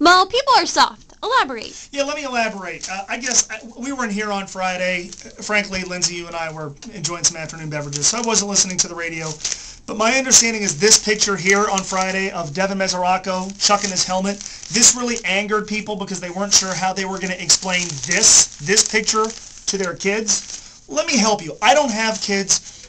Mo, people are soft. Elaborate. Yeah, let me elaborate. I guess we weren't here on Friday. Frankly, Lindsay, you and I were enjoying some afternoon beverages, so I wasn't listening to the radio. But my understanding is this picture here on Friday of Devin Mesoraco chucking his helmet, this really angered people because they weren't sure how they were going to explain this picture to their kids. Let me help you. I don't have kids.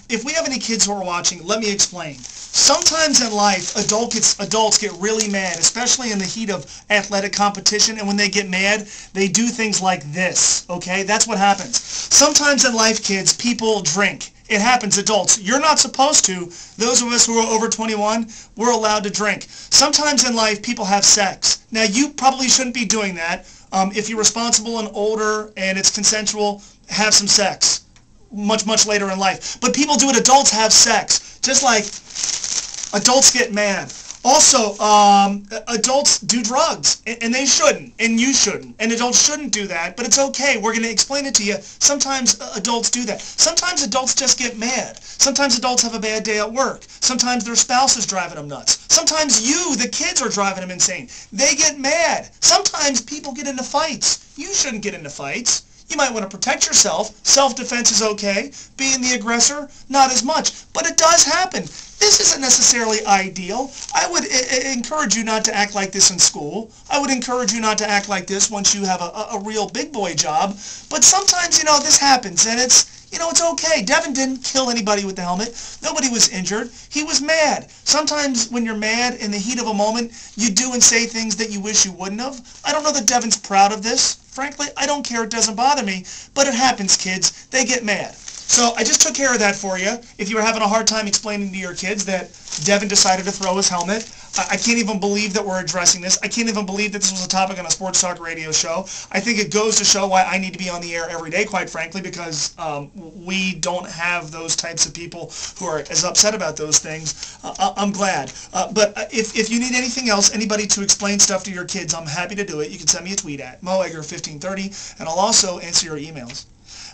If we have any kids who are watching, let me explain. Sometimes in life, adults get really mad, especially in the heat of athletic competition, and when they get mad, they do things like this, okay? That's what happens. Sometimes in life, kids, people drink. It happens, adults. You're not supposed to. Those of us who are over 21, we're allowed to drink. Sometimes in life, people have sex. Now, you probably shouldn't be doing that. If you're responsible and older and it's consensual, have some sex. Much later in life. But people do it. Adults have sex. Just like adults get mad. Also, adults do drugs, and they shouldn't, and you shouldn't, and adults shouldn't do that, but it's okay. We're going to explain it to you. Sometimes adults do that. Sometimes adults just get mad. Sometimes adults have a bad day at work. Sometimes their spouse is driving them nuts. Sometimes you, the kids, are driving them insane. They get mad. Sometimes people get into fights. You shouldn't get into fights. You might want to protect yourself. Self-defense is okay. Being the aggressor, not as much. But it does happen. This isn't necessarily ideal. I would encourage you not to act like this in school. I would encourage you not to act like this once you have a real big boy job. But sometimes, this happens, and it's okay. Devin didn't kill anybody with the helmet. Nobody was injured. He was mad. Sometimes when you're mad in the heat of a moment, you do and say things that you wish you wouldn't have. I don't know that Devin's proud of this. Frankly, I don't care. It doesn't bother me. But it happens, kids. They get mad. So I just took care of that for you. If you were having a hard time explaining to your kids that Devin decided to throw his helmet, I can't even believe that we're addressing this. I can't even believe that this was a topic on a sports talk radio show. I think it goes to show why I need to be on the air every day, quite frankly, because we don't have those types of people who are as upset about those things. I'm glad. But if you need anything else, anybody to explain stuff to your kids, I'm happy to do it. You can send me a tweet at moegger1530, and I'll also answer your emails.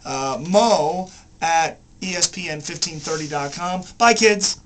Mo@ESPN1530.com. Bye, kids.